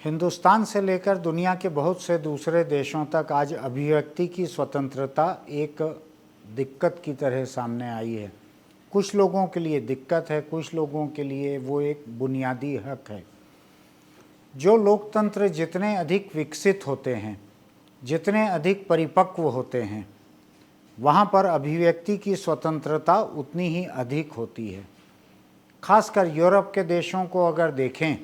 हिंदुस्तान से लेकर दुनिया के बहुत से दूसरे देशों तक आज अभिव्यक्ति की स्वतंत्रता एक दिक्कत की तरह सामने आई है। कुछ लोगों के लिए दिक्कत है, कुछ लोगों के लिए वो एक बुनियादी हक है। जो लोकतंत्र जितने अधिक विकसित होते हैं, जितने अधिक परिपक्व होते हैं, वहाँ पर अभिव्यक्ति की स्वतंत्रता उतनी ही अधिक होती है। खासकर यूरोप के देशों को अगर देखें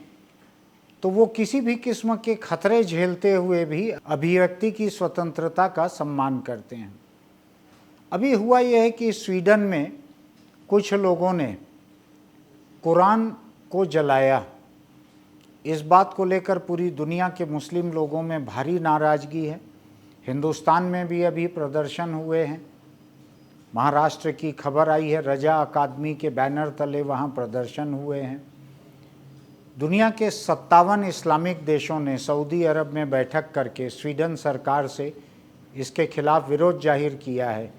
तो वो किसी भी किस्म के खतरे झेलते हुए भी अभिव्यक्ति की स्वतंत्रता का सम्मान करते हैं। अभी हुआ यह है कि स्वीडन में कुछ लोगों ने कुरान को जलाया। इस बात को लेकर पूरी दुनिया के मुस्लिम लोगों में भारी नाराज़गी है। हिंदुस्तान में भी अभी प्रदर्शन हुए हैं। महाराष्ट्र की खबर आई है, रजा अकादमी के बैनर तले वहाँ प्रदर्शन हुए हैं। दुनिया के 57 इस्लामिक देशों ने सऊदी अरब में बैठक करके स्वीडन सरकार से इसके खिलाफ विरोध जाहिर किया है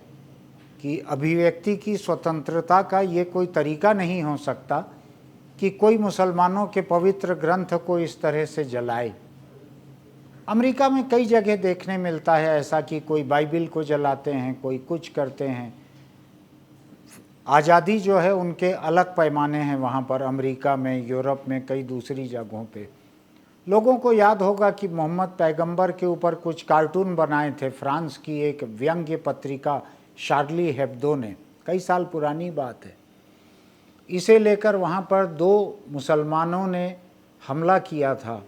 कि अभिव्यक्ति की स्वतंत्रता का ये कोई तरीका नहीं हो सकता कि कोई मुसलमानों के पवित्र ग्रंथ को इस तरह से जलाए। अमेरिका में कई जगह देखने मिलता है ऐसा कि कोई बाइबिल को जलाते हैं, कोई कुछ करते हैं। आज़ादी जो है उनके अलग पैमाने हैं वहाँ पर, अमेरिका में, यूरोप में, कई दूसरी जगहों पे। लोगों को याद होगा कि मोहम्मद पैगंबर के ऊपर कुछ कार्टून बनाए थे फ्रांस की एक व्यंग्य पत्रिका शार्ली हेब्दो ने, कई साल पुरानी बात है। इसे लेकर वहाँ पर 2 मुसलमानों ने हमला किया था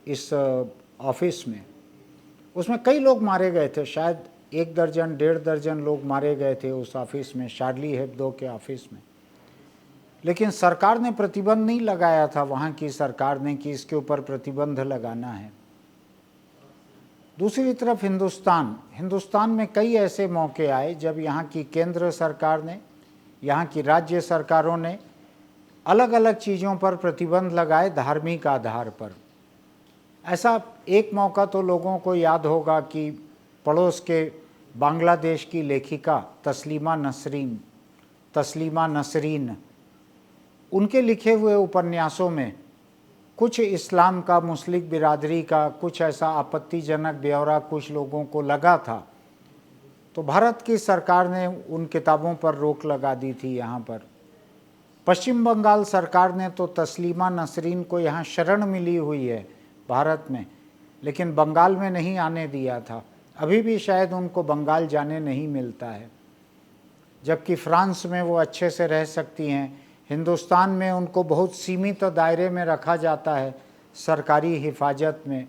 इस ऑफिस में। उसमें कई लोग मारे गए थे, शायद 1 दर्जन 1.5 दर्जन लोग मारे गए थे उस ऑफिस में, शार्ली हेब्दो के ऑफिस में। लेकिन सरकार ने प्रतिबंध नहीं लगाया था, वहाँ की सरकार ने, कि इसके ऊपर प्रतिबंध लगाना है। दूसरी तरफ हिंदुस्तान में कई ऐसे मौके आए जब यहाँ की केंद्र सरकार ने, यहाँ की राज्य सरकारों ने अलग अलग चीज़ों पर प्रतिबंध लगाए धार्मिक आधार पर। ऐसा एक मौका तो लोगों को याद होगा कि पड़ोस के बांग्लादेश की लेखिका तस्लीमा नसरीन, उनके लिखे हुए उपन्यासों में कुछ इस्लाम का, मुस्लिम बिरादरी का कुछ ऐसा आपत्तिजनक ब्यौरा कुछ लोगों को लगा था, तो भारत की सरकार ने उन किताबों पर रोक लगा दी थी। यहाँ पर पश्चिम बंगाल सरकार ने तो तस्लीमा नसरीन को यहाँ शरण मिली हुई है भारत में, लेकिन बंगाल में नहीं आने दिया था। अभी भी शायद उनको बंगाल जाने नहीं मिलता है, जबकि फ्रांस में वो अच्छे से रह सकती हैं। हिंदुस्तान में उनको बहुत सीमित दायरे में रखा जाता है, सरकारी हिफाजत में।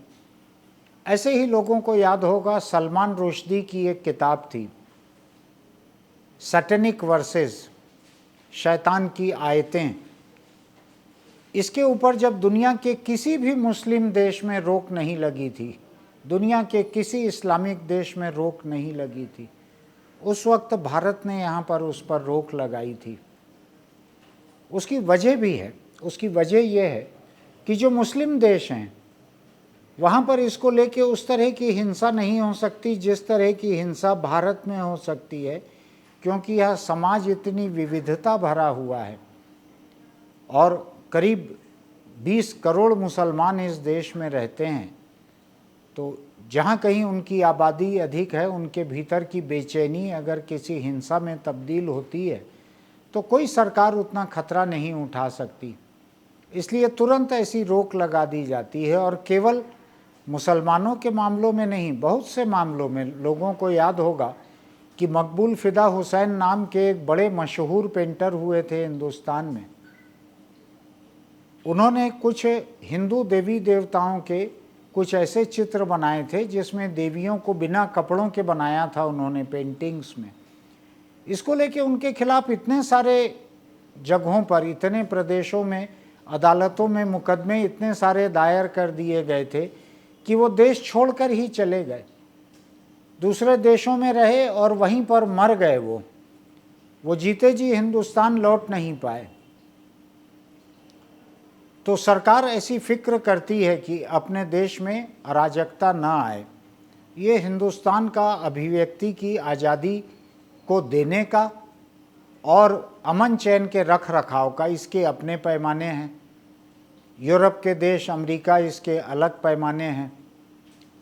ऐसे ही लोगों को याद होगा सलमान रुश्दी की एक किताब थी, सैटेनिक वर्सेस, शैतान की आयतें। इसके ऊपर जब दुनिया के किसी भी मुस्लिम देश में रोक नहीं लगी थी, दुनिया के किसी इस्लामिक देश में रोक नहीं लगी थी, उस वक्त भारत ने यहाँ पर उस पर रोक लगाई थी। उसकी वजह भी है। उसकी वजह यह है कि जो मुस्लिम देश हैं वहाँ पर इसको लेके उस तरह की हिंसा नहीं हो सकती जिस तरह की हिंसा भारत में हो सकती है, क्योंकि यह समाज इतनी विविधता भरा हुआ है और करीब 20 करोड़ मुसलमान इस देश में रहते हैं। तो जहाँ कहीं उनकी आबादी अधिक है, उनके भीतर की बेचैनी अगर किसी हिंसा में तब्दील होती है तो कोई सरकार उतना खतरा नहीं उठा सकती। इसलिए तुरंत ऐसी रोक लगा दी जाती है। और केवल मुसलमानों के मामलों में नहीं, बहुत से मामलों में लोगों को याद होगा कि मकबूल फ़िदा हुसैन नाम के एक बड़े मशहूर पेंटर हुए थे हिंदुस्तान में। उन्होंने कुछ हिंदू देवी देवताओं के कुछ ऐसे चित्र बनाए थे जिसमें देवियों को बिना कपड़ों के बनाया था उन्होंने पेंटिंग्स में। इसको लेके उनके खिलाफ इतने सारे जगहों पर, इतने प्रदेशों में, अदालतों में मुकदमे इतने सारे दायर कर दिए गए थे कि वो देश छोड़कर ही चले गए, दूसरे देशों में रहे और वहीं पर मर गए। वो जीते जी हिंदुस्तान लौट नहीं पाए। तो सरकार ऐसी फिक्र करती है कि अपने देश में अराजकता ना आए। ये हिंदुस्तान का अभिव्यक्ति की आज़ादी को देने का और अमन चैन के रख रखाव का इसके अपने पैमाने हैं। यूरोप के देश, अमेरिका, इसके अलग पैमाने हैं।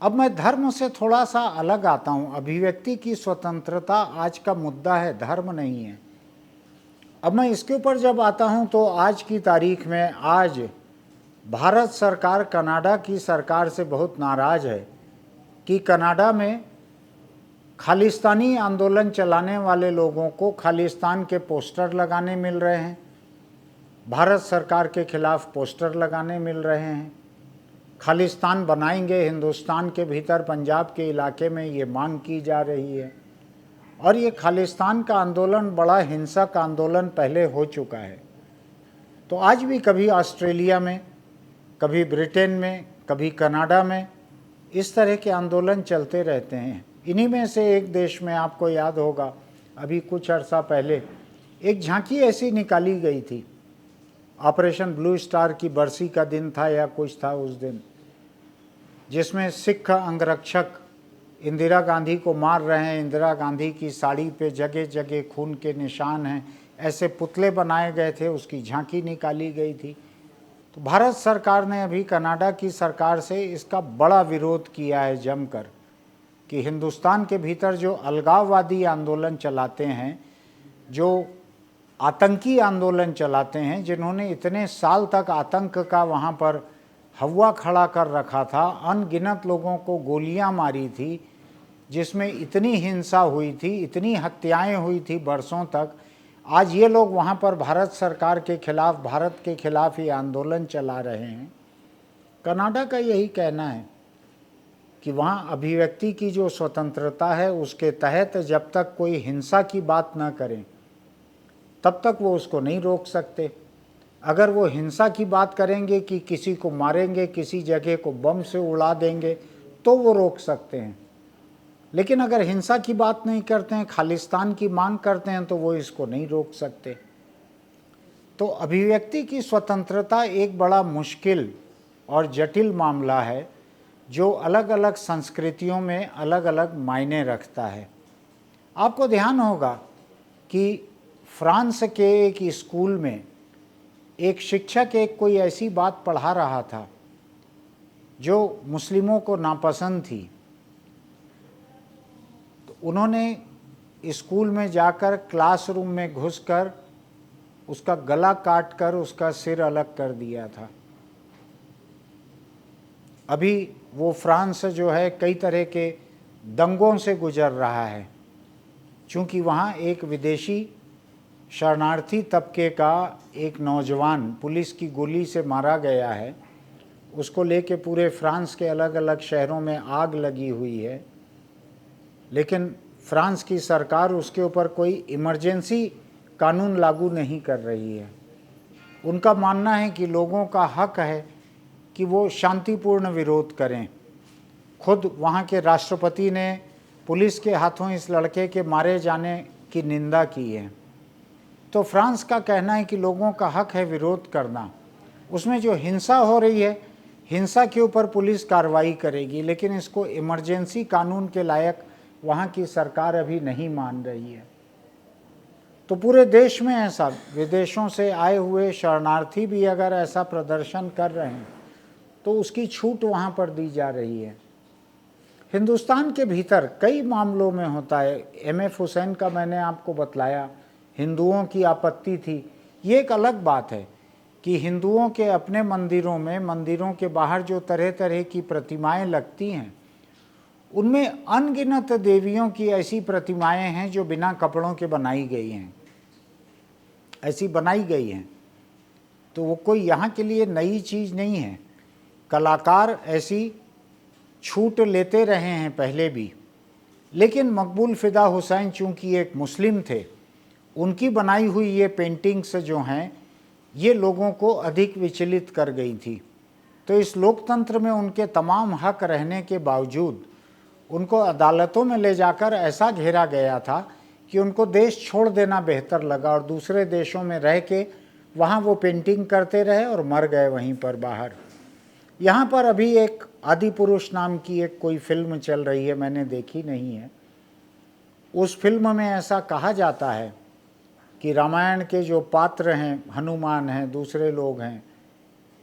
अब मैं धर्म से थोड़ा सा अलग आता हूँ। अभिव्यक्ति की स्वतंत्रता आज का मुद्दा है, धर्म नहीं है। अब मैं इसके ऊपर जब आता हूँ तो आज की तारीख में आज भारत सरकार कनाडा की सरकार से बहुत नाराज़ है कि कनाडा में खालिस्तानी आंदोलन चलाने वाले लोगों को खालिस्तान के पोस्टर लगाने मिल रहे हैं, भारत सरकार के खिलाफ पोस्टर लगाने मिल रहे हैं। खालिस्तान बनाएंगे हिंदुस्तान के भीतर, पंजाब के इलाके में ये मांग की जा रही है। और ये खालिस्तान का आंदोलन बड़ा हिंसक आंदोलन पहले हो चुका है। तो आज भी कभी ऑस्ट्रेलिया में, कभी ब्रिटेन में, कभी कनाडा में इस तरह के आंदोलन चलते रहते हैं। इन्हीं में से एक देश में आपको याद होगा, अभी कुछ अर्सा पहले एक झांकी ऐसी निकाली गई थी, ऑपरेशन ब्लू स्टार की बरसी का दिन था या कुछ था उस दिन, जिसमें सिख अंगरक्षक इंदिरा गांधी को मार रहे हैं, इंदिरा गांधी की साड़ी पे जगह जगह खून के निशान हैं, ऐसे पुतले बनाए गए थे, उसकी झांकी निकाली गई थी। तो भारत सरकार ने अभी कनाडा की सरकार से इसका बड़ा विरोध किया है जमकर कि हिंदुस्तान के भीतर जो अलगाववादी आंदोलन चलाते हैं, जो आतंकी आंदोलन चलाते हैं, जिन्होंने इतने साल तक आतंक का वहाँ पर हवा खड़ा कर रखा था, अनगिनत लोगों को गोलियां मारी थी, जिसमें इतनी हिंसा हुई थी, इतनी हत्याएं हुई थी बरसों तक, आज ये लोग वहाँ पर भारत सरकार के खिलाफ, भारत के खिलाफ ये आंदोलन चला रहे हैं। कनाडा का यही कहना है कि वहाँ अभिव्यक्ति की जो स्वतंत्रता है उसके तहत जब तक कोई हिंसा की बात न करें तब तक वो उसको नहीं रोक सकते। अगर वो हिंसा की बात करेंगे कि किसी को मारेंगे, किसी जगह को बम से उड़ा देंगे, तो वो रोक सकते हैं। लेकिन अगर हिंसा की बात नहीं करते हैं, खालिस्तान की मांग करते हैं, तो वो इसको नहीं रोक सकते। तो अभिव्यक्ति की स्वतंत्रता एक बड़ा मुश्किल और जटिल मामला है जो अलग अलग संस्कृतियों में अलग अलग मायने रखता है। आपको ध्यान होगा कि फ्रांस के एक स्कूल में एक शिक्षक एक कोई ऐसी बात पढ़ा रहा था जो मुस्लिमों को नापसंद थी। तो उन्होंने स्कूल में जाकर क्लासरूम में घुसकर उसका गला काटकर उसका सिर अलग कर दिया था। अभी वो फ्रांस जो है कई तरह के दंगों से गुजर रहा है, चूँकि वहाँ एक विदेशी शरणार्थी तबके का एक नौजवान पुलिस की गोली से मारा गया है। उसको लेके पूरे फ्रांस के अलग अलग शहरों में आग लगी हुई है, लेकिन फ्रांस की सरकार उसके ऊपर कोई इमरजेंसी कानून लागू नहीं कर रही है। उनका मानना है कि लोगों का हक है कि वो शांतिपूर्ण विरोध करें। खुद वहाँ के राष्ट्रपति ने पुलिस के हाथों इस लड़के के मारे जाने की निंदा की है। तो फ्रांस का कहना है कि लोगों का हक है विरोध करना। उसमें जो हिंसा हो रही है, हिंसा के ऊपर पुलिस कार्रवाई करेगी, लेकिन इसको इमरजेंसी कानून के लायक वहाँ की सरकार अभी नहीं मान रही है। तो पूरे देश में ऐसा, विदेशों से आए हुए शरणार्थी भी अगर ऐसा प्रदर्शन कर रहे हैं तो उसकी छूट वहाँ पर दी जा रही है। हिंदुस्तान के भीतर कई मामलों में होता है। एम.एफ. हुसैन का मैंने आपको बतलाया, हिंदुओं की आपत्ति थी। ये एक अलग बात है कि हिंदुओं के अपने मंदिरों में, मंदिरों के बाहर जो तरह तरह की प्रतिमाएं लगती हैं, उनमें अनगिनत देवियों की ऐसी प्रतिमाएं हैं जो बिना कपड़ों के बनाई गई हैं, ऐसी बनाई गई हैं। तो वो कोई यहाँ के लिए नई चीज़ नहीं है। कलाकार ऐसी छूट लेते रहे हैं पहले भी, लेकिन मकबूल फ़िदा हुसैन चूँकि एक मुस्लिम थे, उनकी बनाई हुई ये पेंटिंग्स जो हैं ये लोगों को अधिक विचलित कर गई थी। तो इस लोकतंत्र में उनके तमाम हक रहने के बावजूद उनको अदालतों में ले जाकर ऐसा घेरा गया था कि उनको देश छोड़ देना बेहतर लगा और दूसरे देशों में रह के वहाँ वो पेंटिंग करते रहे और मर गए वहीं पर बाहर। यहाँ पर अभी एक आदिपुरुष नाम की एक कोई फिल्म चल रही है, मैंने देखी नहीं है। उस फिल्म में ऐसा कहा जाता है कि रामायण के जो पात्र हैं, हनुमान हैं, दूसरे लोग हैं,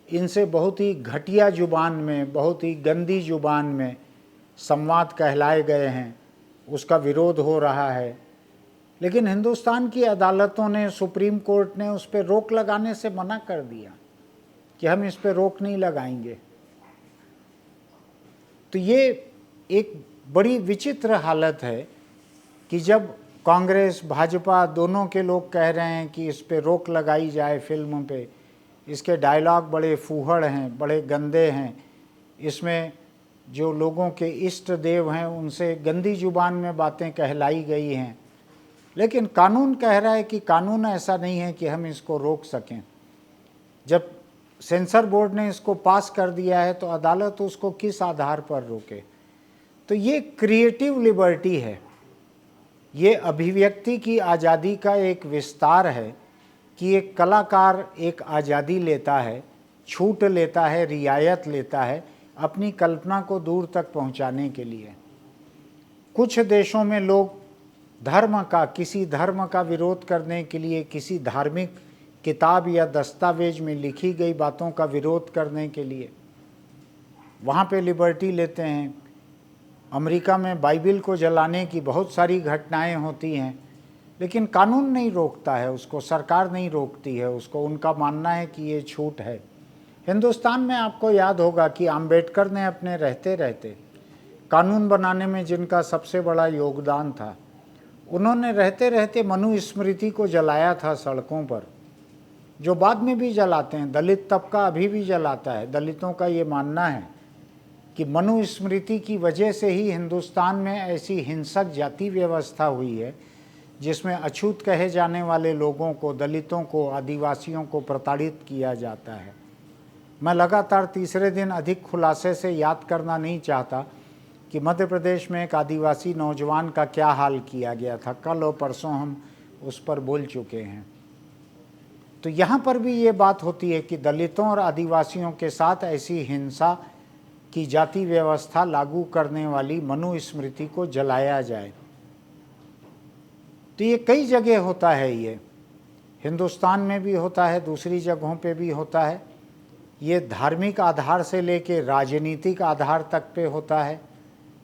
इनसे बहुत ही घटिया जुबान में, बहुत ही गंदी जुबान में संवाद कहलाए गए हैं, उसका विरोध हो रहा है। लेकिन हिंदुस्तान की अदालतों ने, सुप्रीम कोर्ट ने उस पर रोक लगाने से मना कर दिया कि हम इस पर रोक नहीं लगाएंगे। तो ये एक बड़ी विचित्र हालत है कि जब कांग्रेस भाजपा दोनों के लोग कह रहे हैं कि इस पे रोक लगाई जाए फिल्म पे, इसके डायलॉग बड़े फूहड़ हैं, बड़े गंदे हैं, इसमें जो लोगों के इष्ट देव हैं उनसे गंदी जुबान में बातें कहलाई गई हैं, लेकिन कानून कह रहा है कि कानून ऐसा नहीं है कि हम इसको रोक सकें। जब सेंसर बोर्ड ने इसको पास कर दिया है तो अदालत उसको किस आधार पर रोके? तो ये क्रिएटिव लिबर्टी है, ये अभिव्यक्ति की आज़ादी का एक विस्तार है कि एक कलाकार एक आज़ादी लेता है, छूट लेता है, रियायत लेता है अपनी कल्पना को दूर तक पहुंचाने के लिए। कुछ देशों में लोग धर्म का, किसी धर्म का विरोध करने के लिए, किसी धार्मिक किताब या दस्तावेज में लिखी गई बातों का विरोध करने के लिए वहाँ पे लिबर्टी लेते हैं। अमेरिका में बाइबिल को जलाने की बहुत सारी घटनाएं होती हैं, लेकिन कानून नहीं रोकता है उसको, सरकार नहीं रोकती है उसको, उनका मानना है कि ये छूट है। हिंदुस्तान में आपको याद होगा कि अम्बेडकर ने अपने रहते रहते कानून बनाने में जिनका सबसे बड़ा योगदान था, उन्होंने रहते रहते मनुस्मृति को जलाया था सड़कों पर, जो बाद में भी जलाते हैं। दलित तबका अभी भी जलाता है। दलितों का ये मानना है कि मनुस्मृति की वजह से ही हिंदुस्तान में ऐसी हिंसक जाति व्यवस्था हुई है जिसमें अछूत कहे जाने वाले लोगों को, दलितों को, आदिवासियों को प्रताड़ित किया जाता है। मैं लगातार तीसरे दिन अधिक खुलासे से याद करना नहीं चाहता कि मध्य प्रदेश में एक आदिवासी नौजवान का क्या हाल किया गया था। कल और परसों हम उस पर बोल चुके हैं। तो यहाँ पर भी ये बात होती है कि दलितों और आदिवासियों के साथ ऐसी हिंसा की जाति व्यवस्था लागू करने वाली मनुस्मृति को जलाया जाए। तो ये कई जगह होता है, ये हिंदुस्तान में भी होता है, दूसरी जगहों पे भी होता है। ये धार्मिक आधार से लेके राजनीतिक आधार तक पे होता है।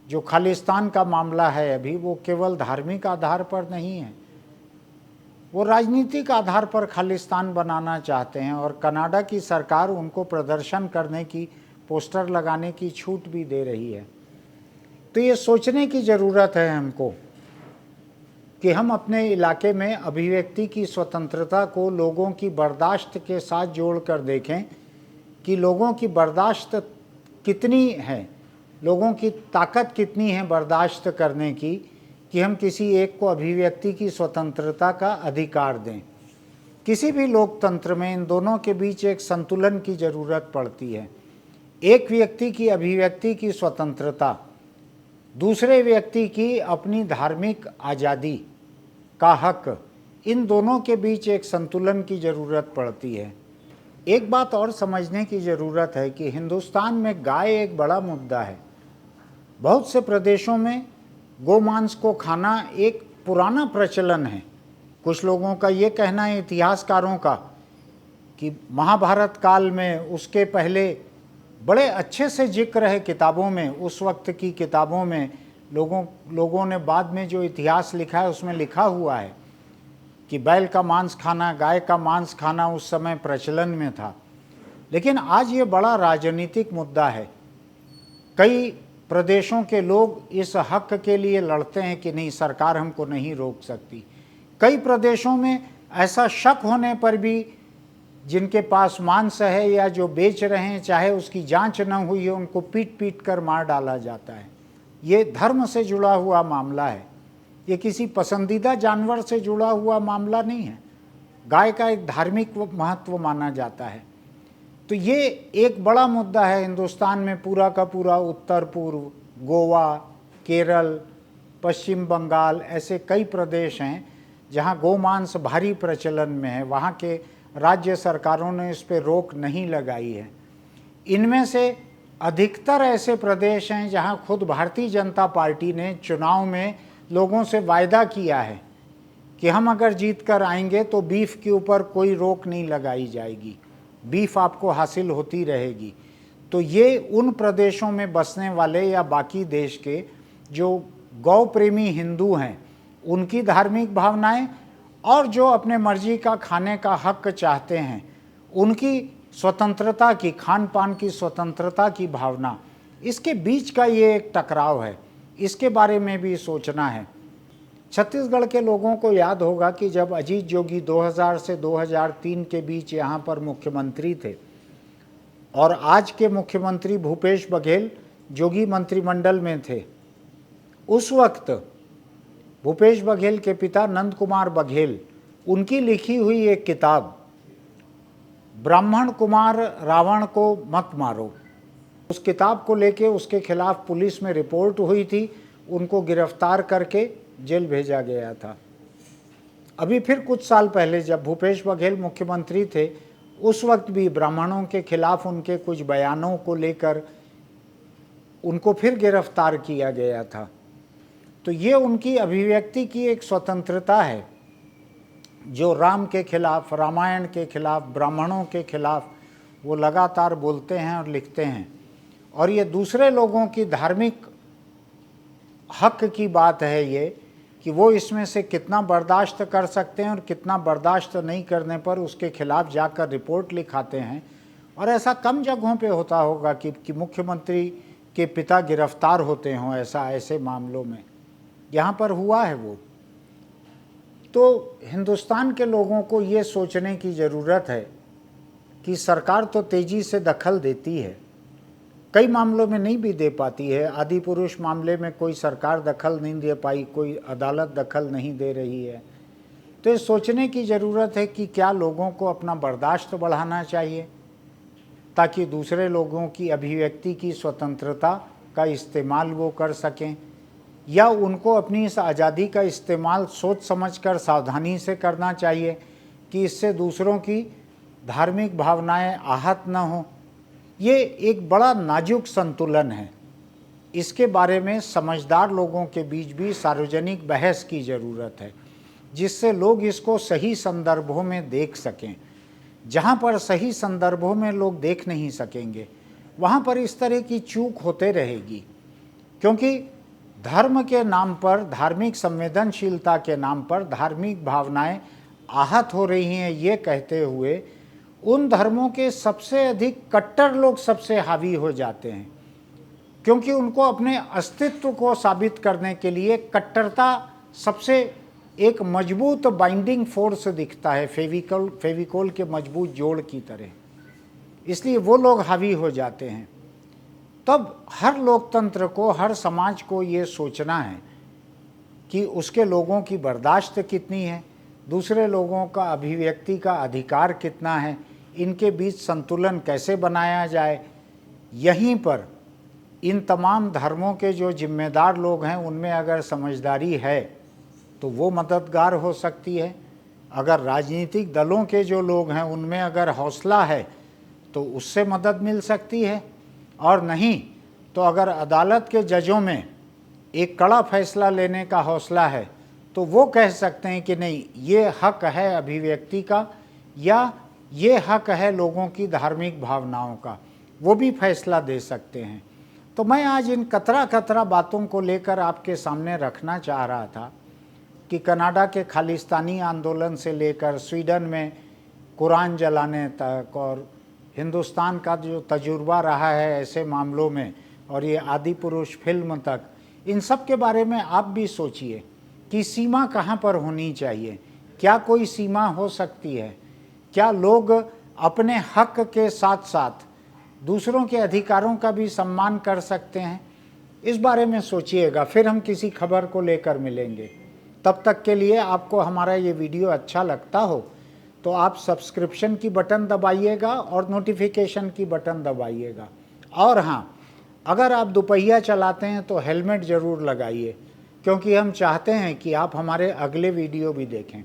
जो खालिस्तान का मामला है अभी, वो केवल धार्मिक आधार पर नहीं है, वो राजनीतिक आधार पर खालिस्तान बनाना चाहते हैं। और कनाडा की सरकार उनको प्रदर्शन करने की, पोस्टर लगाने की छूट भी दे रही है। तो ये सोचने की ज़रूरत है हमको कि हम अपने इलाके में अभिव्यक्ति की स्वतंत्रता को लोगों की बर्दाश्त के साथ जोड़कर देखें कि लोगों की बर्दाश्त कितनी है, लोगों की ताकत कितनी है बर्दाश्त करने की, कि हम किसी एक को अभिव्यक्ति की स्वतंत्रता का अधिकार दें। किसी भी लोकतंत्र में इन दोनों के बीच एक संतुलन की ज़रूरत पड़ती है। एक व्यक्ति की अभिव्यक्ति की स्वतंत्रता, दूसरे व्यक्ति की अपनी धार्मिक आज़ादी का हक, इन दोनों के बीच एक संतुलन की ज़रूरत पड़ती है। एक बात और समझने की ज़रूरत है कि हिंदुस्तान में गाय एक बड़ा मुद्दा है। बहुत से प्रदेशों में गोमांस को खाना एक पुराना प्रचलन है। कुछ लोगों का ये कहना है, इतिहासकारों का, कि महाभारत काल में, उसके पहले बड़े अच्छे से जिक्र है किताबों में, उस वक्त की किताबों में। लोगों ने बाद में जो इतिहास लिखा है उसमें लिखा हुआ है कि बैल का मांस खाना, गाय का मांस खाना उस समय प्रचलन में था। लेकिन आज ये बड़ा राजनीतिक मुद्दा है। कई प्रदेशों के लोग इस हक के लिए लड़ते हैं कि नहीं, सरकार हमको नहीं रोक सकती। कई प्रदेशों में ऐसा शक होने पर भी जिनके पास मांस है या जो बेच रहे हैं, चाहे उसकी जांच न हुई है, उनको पीट पीट कर मार डाला जाता है। ये धर्म से जुड़ा हुआ मामला है, ये किसी पसंदीदा जानवर से जुड़ा हुआ मामला नहीं है। गाय का एक धार्मिक महत्व माना जाता है। तो ये एक बड़ा मुद्दा है हिंदुस्तान में। पूरा का पूरा उत्तर पूर्व, गोवा, केरल, पश्चिम बंगाल, ऐसे कई प्रदेश हैं जहाँ गोमांस भारी प्रचलन में है। वहाँ के राज्य सरकारों ने इस पर रोक नहीं लगाई है। इनमें से अधिकतर ऐसे प्रदेश हैं जहाँ खुद भारतीय जनता पार्टी ने चुनाव में लोगों से वायदा किया है कि हम अगर जीत कर आएंगे तो बीफ के ऊपर कोई रोक नहीं लगाई जाएगी। बीफ आपको हासिल होती रहेगी। तो ये उन प्रदेशों में बसने वाले या बाकी देश के जो गौ प्रेमी हिंदू हैं उनकी धार्मिक भावनाएं, और जो अपने मर्जी का खाने का हक चाहते हैं उनकी स्वतंत्रता की, खान पान की स्वतंत्रता की भावना, इसके बीच का ये एक टकराव है। इसके बारे में भी सोचना है। छत्तीसगढ़ के लोगों को याद होगा कि जब अजीत जोगी 2000 से 2003 के बीच यहाँ पर मुख्यमंत्री थे और आज के मुख्यमंत्री भूपेश बघेल जोगी मंत्रिमंडल में थे, उस वक्त भूपेश बघेल के पिता नंद कुमार बघेल, उनकी लिखी हुई एक किताब ब्राह्मण कुमार रावण को मत मारो, उस किताब को लेके उसके खिलाफ पुलिस में रिपोर्ट हुई थी, उनको गिरफ्तार करके जेल भेजा गया था। अभी फिर कुछ साल पहले जब भूपेश बघेल मुख्यमंत्री थे, उस वक्त भी ब्राह्मणों के खिलाफ उनके कुछ बयानों को लेकर उनको फिर गिरफ्तार किया गया था। तो ये उनकी अभिव्यक्ति की एक स्वतंत्रता है, जो राम के खिलाफ, रामायण के खिलाफ, ब्राह्मणों के खिलाफ वो लगातार बोलते हैं और लिखते हैं। और ये दूसरे लोगों की धार्मिक हक की बात है ये कि वो इसमें से कितना बर्दाश्त कर सकते हैं और कितना बर्दाश्त नहीं करने पर उसके खिलाफ जाकर रिपोर्ट लिखाते हैं। और ऐसा कम जगहों पे होता होगा कि मुख्यमंत्री के पिता गिरफ्तार होते हों ऐसे मामलों में। यहाँ पर हुआ है वो। तो हिंदुस्तान के लोगों को ये सोचने की ज़रूरत है कि सरकार तो तेज़ी से दखल देती है, कई मामलों में नहीं भी दे पाती है। आदि पुरुष मामले में कोई सरकार दखल नहीं दे पाई, कोई अदालत दखल नहीं दे रही है। तो ये सोचने की ज़रूरत है कि क्या लोगों को अपना बर्दाश्त बढ़ाना चाहिए ताकि दूसरे लोगों की अभिव्यक्ति की स्वतंत्रता का इस्तेमाल वो कर सकें, या उनको अपनी इस आज़ादी का इस्तेमाल सोच समझकर सावधानी से करना चाहिए कि इससे दूसरों की धार्मिक भावनाएं आहत न हों। ये एक बड़ा नाजुक संतुलन है। इसके बारे में समझदार लोगों के बीच भी सार्वजनिक बहस की ज़रूरत है, जिससे लोग इसको सही संदर्भों में देख सकें। जहाँ पर सही संदर्भों में लोग देख नहीं सकेंगे, वहाँ पर इस तरह की चूक होते रहेगी, क्योंकि धर्म के नाम पर, धार्मिक संवेदनशीलता के नाम पर धार्मिक भावनाएं आहत हो रही हैं, ये कहते हुए उन धर्मों के सबसे अधिक कट्टर लोग सबसे हावी हो जाते हैं, क्योंकि उनको अपने अस्तित्व को साबित करने के लिए कट्टरता सबसे एक मजबूत बाइंडिंग फोर्स दिखता है, फेविकोल के मजबूत जोड़ की तरह। इसलिए वो लोग हावी हो जाते हैं। तब हर लोकतंत्र को, हर समाज को ये सोचना है कि उसके लोगों की बर्दाश्त कितनी है, दूसरे लोगों का अभिव्यक्ति का अधिकार कितना है, इनके बीच संतुलन कैसे बनाया जाए। यहीं पर इन तमाम धर्मों के जो जिम्मेदार लोग हैं उनमें अगर समझदारी है तो वो मददगार हो सकती है। अगर राजनीतिक दलों के जो लोग हैं उनमें अगर हौसला है तो उससे मदद मिल सकती है, और नहीं तो अगर अदालत के जजों में एक कड़ा फैसला लेने का हौसला है तो वो कह सकते हैं कि नहीं, ये हक है अभिव्यक्ति का या ये हक है लोगों की धार्मिक भावनाओं का, वो भी फैसला दे सकते हैं। तो मैं आज इन कतरा बातों को लेकर आपके सामने रखना चाह रहा था कि कनाडा के खालिस्तानी आंदोलन से लेकर स्वीडन में कुरान जलाने तक, और हिंदुस्तान का जो तजुर्बा रहा है ऐसे मामलों में, और ये आदि पुरुष फिल्म तक, इन सब के बारे में आप भी सोचिए कि सीमा कहाँ पर होनी चाहिए। क्या कोई सीमा हो सकती है? क्या लोग अपने हक के साथ साथ दूसरों के अधिकारों का भी सम्मान कर सकते हैं? इस बारे में सोचिएगा। फिर हम किसी खबर को लेकर मिलेंगे। तब तक के लिए आपको हमारा ये वीडियो अच्छा लगता हो तो आप सब्सक्रिप्शन की बटन दबाइएगा और नोटिफिकेशन की बटन दबाइएगा। और हाँ, अगर आप दोपहिया चलाते हैं तो हेलमेट ज़रूर लगाइए, क्योंकि हम चाहते हैं कि आप हमारे अगले वीडियो भी देखें।